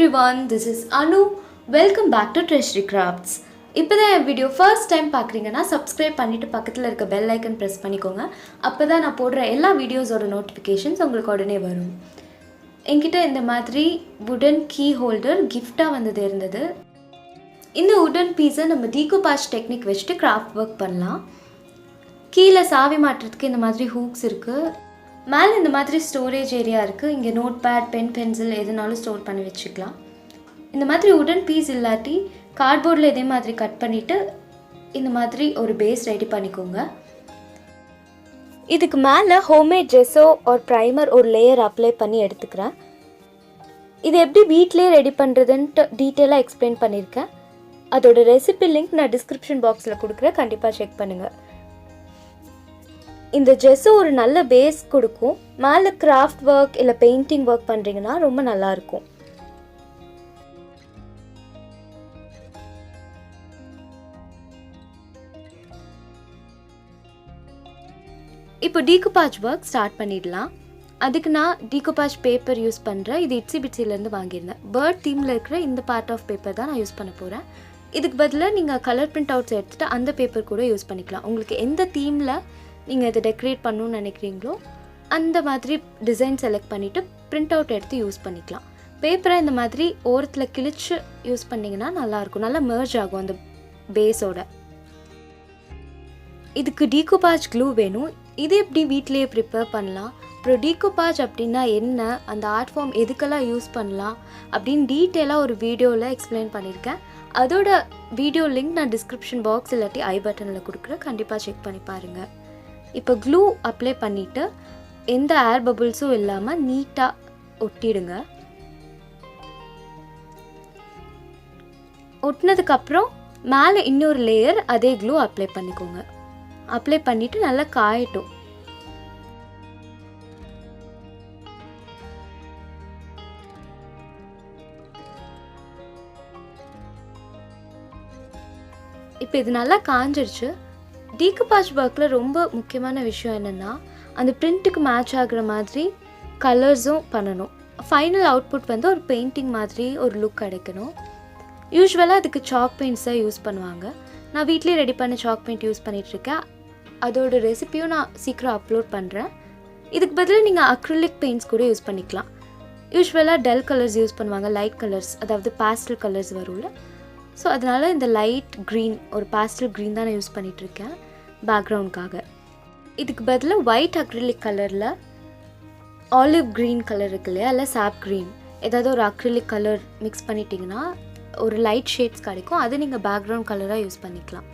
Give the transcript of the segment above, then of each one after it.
everyone, this is Anu. Welcome back to Treasury Crafts. இப்போதான் என் video first time பார்க்குறீங்கன்னா subscribe பண்ணிவிட்டு பக்கத்தில் இருக்க பெல் ஐக்கன் ப்ரெஸ் பண்ணிக்கோங்க. அப்போ தான் நான் போடுற எல்லா வீடியோஸோட நோட்டிஃபிகேஷன்ஸ் உங்களுக்கு உடனே வரும். என்கிட்ட இந்த மாதிரி வுடன் கீ ஹோல்டர் கிஃப்டாக வந்தது இருந்தது. இந்த வுடன் பீஸை நம்ம டீகோபாஜ் டெக்னிக் வச்சுட்டு கிராஃப்ட் ஒர்க் பண்ணலாம். கீழே சாவி மாட்டுறதுக்கு இந்த மாதிரி ஹூக்ஸ் இருக்குது. மேலே இந்த மாதிரி ஸ்டோரேஜ் ஏரியா இருக்குது. இங்கே நோட் பேட், பென்சில் எதுனாலும் ஸ்டோர் பண்ணி வச்சுக்கலாம். இந்த மாதிரி உடன் பீஸ் இல்லாட்டி கார்ட்போர்டில் இதே மாதிரி கட் பண்ணிவிட்டு இந்த மாதிரி ஒரு பேஸ் ரெடி பண்ணிக்கோங்க. இதுக்கு மேலே ஹோம்மேட் ஜெஸோ ஒரு ப்ரைமர் ஒரு லேயர் அப்ளை பண்ணி எடுத்துக்கிறேன். இது எப்படி வீட்டிலே ரெடி பண்ணுறதுன்ட்டு டீட்டெயிலாக எக்ஸ்பிளைன் பண்ணியிருக்கேன். அதோட ரெசிபி லிங்க் நான் டிஸ்கிரிப்ஷன் பாக்ஸில் கொடுக்குறேன், கண்டிப்பாக செக் பண்ணுங்கள். இந்த ஜெஸ்ஸோ ஒரு நல்ல பேஸ் கொடுக்கும். மேலே கிராஃப்ட் ஒர்க் இல்லை பெயிண்டிங் ஒர்க் பண்ணுறீங்கன்னா ரொம்ப நல்லாயிருக்கும். இப்போ டீகோபாஜ் ஒர்க் ஸ்டார்ட் பண்ணிடலாம். அதுக்கு நான் டீகோபாஜ் பேப்பர் யூஸ் பண்ணுறேன். இது இட்ஸி பிட்ஸிலேருந்து வாங்கியிருந்தேன். பேர்ட் தீமில் இருக்கிற இந்த பார்ட் ஆஃப் பேப்பர் தான் நான் யூஸ் பண்ண போகிறேன். இதுக்கு பதிலாக நீங்கள் கலர் பிரிண்ட் அவுட்ஸ் எடுத்துகிட்டு அந்த பேப்பர் கூட யூஸ் பண்ணிக்கலாம். உங்களுக்கு எந்த தீமில் நீங்கள் இதை டெக்கரேட் பண்ணணும்னு நினைக்கிறீங்களோ அந்த மாதிரி டிசைன் செலக்ட் பண்ணிவிட்டு பிரிண்ட் அவுட் எடுத்து யூஸ் பண்ணிக்கலாம். பேப்பரை இந்த மாதிரி ஓரத்தில் கிழிச்சு யூஸ் பண்ணிங்கன்னா நல்லாயிருக்கும். நல்லா மெர்ஜ் ஆகும் அந்த பேஸோட. இதுக்கு டீகோபாஜ் க்ளூ வேணும். இது எப்படி வீட்டிலேயே ப்ரிப்பேர் பண்ணலாம், அப்புறம் டீகோபாஜ் அப்படின்னா என்ன, அந்த ஆர்ட் ஃபார்ம் எதுக்கெல்லாம் யூஸ் பண்ணலாம் அப்படின்னு டீட்டெயிலாக ஒரு வீடியோவில் எக்ஸ்பிளைன் பண்ணியிருக்கேன். அதோட வீடியோ லிங்க் நான் டிஸ்கிரிப்ஷன் பாக்ஸ் இல்லாட்டி ஐ பட்டனில் கொடுக்குறேன், கண்டிப்பாக செக் பண்ணி பாருங்கள். இப்போ க்ளூ அப்ளை பண்ணிவிட்டு எந்த ஏர் பபுள்ஸும் இல்லாமல் நீட்டாக ஒட்டிடுங்க. ஒட்டினதுக்கப்புறம் மேலே இன்னொரு லேயர் அதே க்ளூ அப்ளை பண்ணிக்கோங்க. அப்ளை பண்ணிவிட்டு நல்லா காயட்டும். இப்போ இது நல்லா காஞ்சிருச்சு. டீகோபாஜ் ஒர்க்கில் ரொம்ப முக்கியமான விஷயம் என்னென்னா அந்த பிரிண்ட்டுக்கு மேட்ச் ஆகிற மாதிரி கலர்ஸும் பண்ணணும். ஃபைனல் அவுட்புட் வந்து ஒரு பெயிண்டிங் மாதிரி ஒரு லுக் கிடைக்கணும். யூஸ்வலாக அதுக்கு சாக் பெயிண்ட்ஸ் தான் யூஸ் பண்ணுவாங்க. நான் வீட்டிலே ரெடி பண்ண சாக் பெயிண்ட் யூஸ் பண்ணிகிட்ருக்கேன். அதோட ரெசிபியும் நான் சீக்கிரம் அப்லோட் பண்ணுறேன். இதுக்கு பதிலாக நீங்கள் அக்ரிலிக் பெயிண்ட்ஸ் கூட யூஸ் பண்ணிக்கலாம். யூஸ்வலாக டல் கலர்ஸ் யூஸ் பண்ணுவாங்க, லைட் கலர்ஸ், அதாவது பேஸ்டல் கலர்ஸ் வரும்ல. ஸோ அதனால் இந்த லைட் க்ரீன், ஒரு பேஸ்டல் க்ரீன் தான் நான் யூஸ் பண்ணிகிட்ருக்கேன் பேக்ரவுண்டுக்காக. இதுக்கு பதிலாக ஒயிட் அக்ரிலிக் கலரில் ஆலிவ் க்ரீன் கலர் இருக்கு இல்லையா, இல்லை சாப் க்ரீன், ஏதாவது ஒரு அக்ரிலிக் கலர் மிக்ஸ் பண்ணிட்டீங்கன்னா ஒரு லைட் ஷேட்ஸ் கிடைக்கும். அது நீங்கள் பேக்ரவுண்ட் கலராக யூஸ் பண்ணிக்கலாம்.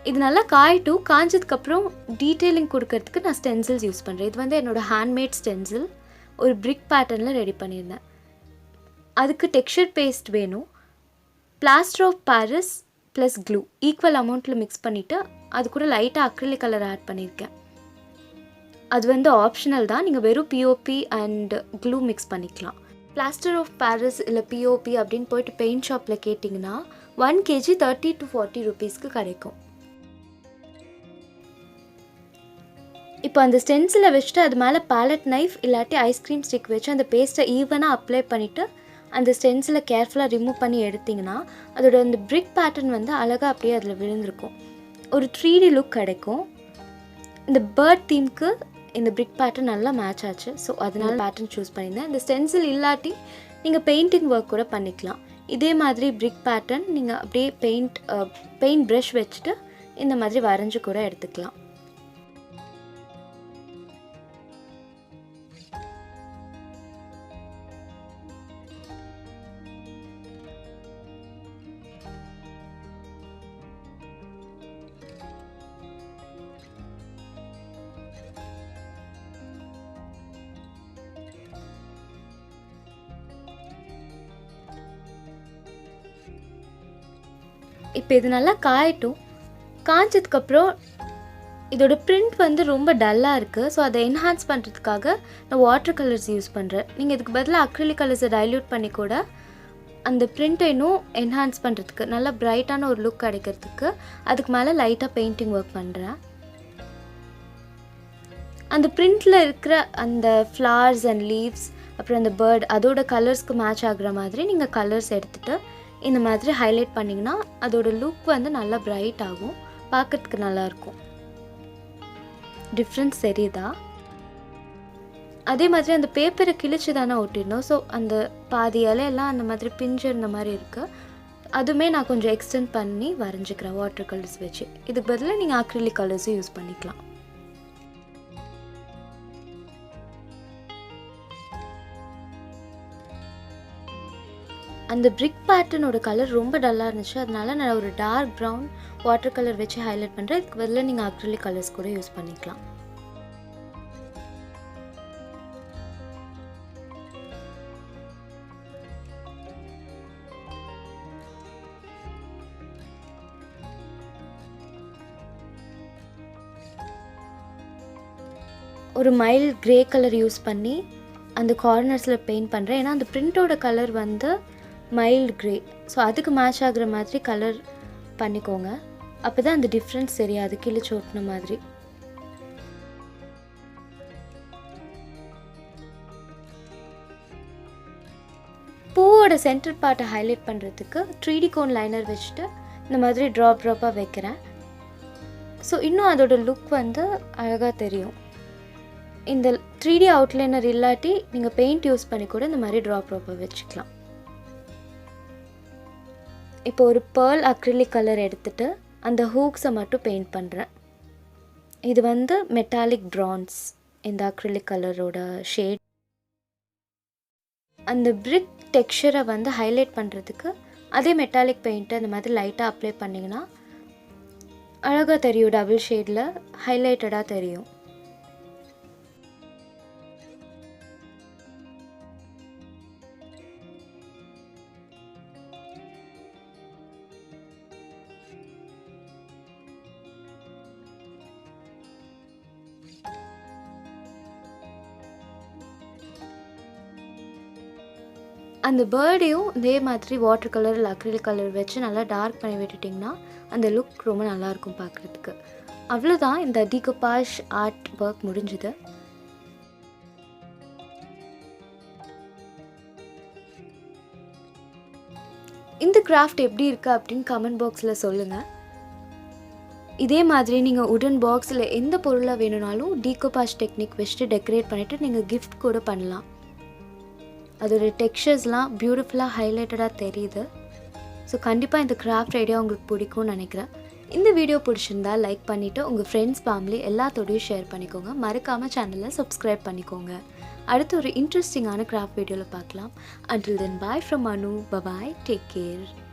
இது நல்லா காயட்டும். காஞ்சதுக்கப்புறம் டீட்டெயிலிங் கொடுக்கறதுக்கு நான் ஸ்டென்சில்ஸ் யூஸ் பண்ணுறேன். இது வந்து என்னோடய ஹேண்ட்மேட் ஸ்டென்சில், ஒரு பிரிக் பேட்டர்னில் ரெடி பண்ணியிருந்தேன். அதுக்கு டெக்ஸ்சர் பேஸ்ட் வேணும். Plaster of Paris plus glue equal அமௌண்ட்டில் மிக்ஸ் பண்ணிவிட்டு அது கூட லைட்டாக அக்ரிலிக் கலர் ஆட் பண்ணியிருக்கேன். அது வந்து ஆப்ஷனல் தான். நீங்கள் வெறும் பிஓபி அண்ட் க்ளூ மிக்ஸ் பண்ணிக்கலாம். பிளாஸ்டர் ஆஃப் பாரிஸ் இல்லை பிஓபி அப்படின்னு போயிட்டு பெயிண்ட் ஷாப்பில் கேட்டிங்கன்னா 1 kg 30 to 40 rupeesக்கு கிடைக்கும். இப்போ அந்த ஸ்டென்சிலை வச்சுட்டு அது மேலே பேலட் நைஃப் இல்லாட்டி ஐஸ்கிரீம் ஸ்டிக் வச்சு அந்த பேஸ்ட்டை ஈவனாக அப்ளை பண்ணிவிட்டு அந்த ஸ்டென்சிலை கேர்ஃபுல்லாக ரிமூவ் பண்ணி எடுத்திங்கன்னா அதோட அந்த பிரிக் பேட்டர்ன் வந்து அழகாக அப்படியே அதில் விழுந்திருக்கும். ஒரு 3D லுக் கிடைக்கும். இந்த பேர்ட் தீம்க்கு இந்த பிரிக் பேட்டர்ன் நல்லா மேட்ச் ஆச்சு. ஸோ அதனால பேட்டர்ன் சூஸ் பண்ணியிருந்தேன். இந்த ஸ்டென்சில் இல்லாட்டி நீங்கள் பெயிண்டிங் ஒர்க் கூட பண்ணிக்கலாம். இதே மாதிரி பிரிக் பேட்டர்ன் நீங்கள் அப்படியே பெயிண்ட் ப்ரஷ் வச்சுட்டு இந்த மாதிரி வரைஞ்சி கூட எடுத்துக்கலாம். இப்போ இது நல்லா காயட்டும். காய்ச்சதுக்கப்புறம் இதோட பிரிண்ட் வந்து ரொம்ப டல்லாக இருக்குது. ஸோ அதை என்ஹான்ஸ் பண்ணுறதுக்காக நான் வாட்டர் கலர்ஸ் யூஸ் பண்ணுறேன். நீங்கள் இதுக்கு பதிலாக அக்ரிலிக் கலர்ஸை டைல்யூட் பண்ணி கூட அந்த பிரிண்ட்டை இன்னும் என்ஹான்ஸ் பண்ணுறதுக்கு, நல்லா பிரைட்டான ஒரு லுக் கிடைக்கிறதுக்கு அதுக்கு மேலே லைட்டாக பெயிண்டிங் ஒர்க் பண்ணுறேன். அந்த பிரிண்டில் இருக்கிற அந்த ஃப்ளவர்ஸ் அண்ட் லீவ்ஸ் அப்புறம் அந்த பேர்ட் அதோட கலர்ஸ்க்கு மேட்ச் ஆகுற மாதிரி நீங்கள் கலர்ஸ் எடுத்துகிட்டு இந்த மாதிரி ஹைலைட் பண்ணிங்கன்னா அதோட லுக் வந்து நல்லா பிரைட் ஆகும், பார்க்கறதுக்கு நல்லாயிருக்கும். டிஃப்ரென்ஸ் தெரியுதா? அதே மாதிரி அந்த பேப்பரை கிழிச்சு தானே ஒட்டிடணும். ஸோ அந்த பாதி இலையெல்லாம் அந்த மாதிரி பிஞ்சு இருந்த மாதிரி இருக்குது. அதுவுமே நான் கொஞ்சம் எக்ஸ்டெண்ட் பண்ணி வரைஞ்சிக்கிறேன் வாட்டர் கலர்ஸ் வச்சு. இதுக்கு பதிலாக நீங்கள் அக்ரிலிக் கலர்ஸும் யூஸ் பண்ணிக்கலாம். அந்த பிரிக் பேட்டர்னோட கலர் ரொம்ப டல்லாக இருந்துச்சு, அதனால நான் ஒரு டார்க் ப்ரௌன் வாட்டர் கலர் வச்சு ஹைலைட் பண்ணுறேன். இதுக்கு பதிலாக நீங்கள் அக்ரிலிக் கலர்ஸ் கூட யூஸ் பண்ணிக்கலாம். ஒரு மைல்ட் கிரே கலர் யூஸ் பண்ணி அந்த கார்னர்ஸில் பெயிண்ட் பண்ணுறேன். ஏன்னா அந்த பிரிண்ட்டோட கலர் வந்து மைல்டு கிரே. ஸோ அதுக்கு மேட்ச் ஆகுற மாதிரி கலர் பண்ணிக்கோங்க. அப்போ தான் அந்த டிஃப்ரென்ஸ் தெரியாது கிழிச்சு ஒட்டின மாதிரி. பூவோட சென்டர் பார்ட்டை ஹைலைட் பண்ணுறதுக்கு 3D கோன் லைனர் வச்சுட்டு இந்த மாதிரி ட்ராப்பாக வைக்கிறேன். ஸோ இன்னும் அதோட லுக் வந்து அழகாக தெரியும். இந்த 3D அவுட்லைனர் இல்லாட்டி நீங்கள் பெயிண்ட் யூஸ் பண்ணி கூட இந்த மாதிரி ட்ராப்பாக வச்சுக்கலாம். இப்போ ஒரு பேர்ல் அக்ரிலிக் கலர் எடுத்துகிட்டு அந்த ஹூக்ஸை மட்டும் பெயிண்ட் பண்ணுறேன். இது வந்து மெட்டாலிக் பிரான்ஸ், இந்த அக்ரிலிக் கலரோட ஷேட். அந்த பிரிக் டெக்ஸ்சரை வந்து ஹைலைட் பண்ணுறதுக்கு அதே மெட்டாலிக் பெயிண்ட்டை இந்த மாதிரி லைட்டாக அப்ளை பண்ணிங்கன்னா அழகாக தெரியும், டபுள் ஷேடில் ஹைலைட்டடாக தெரியும். அந்த பேர்டையும் இதே மாதிரி வாட்டர் கலர் இல்லை அக்ரிலிக் கலர் வச்சு நல்லா டார்க் பண்ணி விட்டுட்டிங்கன்னா அந்த லுக் ரொம்ப நல்லாயிருக்கும் பார்க்குறதுக்கு. அவ்வளோதான், இந்த டீகோபாஜ் ஆர்ட் ஒர்க் முடிஞ்சுது. இந்த கிராஃப்ட் எப்படி இருக்குது அப்படின்னு கமெண்ட் பாக்ஸில் சொல்லுங்கள். இதே மாதிரி நீங்கள் உடன் பாக்ஸில் எந்த பொருளாக வேணும்னாலும் டீகோபாஜ் டெக்னிக் வச்சுட்டு டெக்கரேட் பண்ணிவிட்டு நீங்கள் கிஃப்ட் கூட பண்ணலாம். அதோட டெக்ஸ்சர்ஸ்லாம் பியூட்டிஃபுல்லாக ஹைலைட்டடாக தெரியுது. ஸோ கண்டிப்பாக இந்த கிராஃப்ட் ஐடியா உங்களுக்கு பிடிக்கும்னு நினைக்கிறேன். இந்த வீடியோ பிடிச்சிருந்தா லைக் பண்ணிவிட்டு உங்கள் ஃப்ரெண்ட்ஸ் ஃபேமிலி எல்லாத்தோடையும் ஷேர் பண்ணிக்கோங்க. மறக்காமல் சேனலை சப்ஸ்கிரைப் பண்ணிக்கோங்க. அடுத்து ஒரு இன்ட்ரெஸ்டிங்கான கிராஃப்ட் வீடியோவில் பார்க்கலாம். Until then, bye from Manu. Bye-bye. Take care.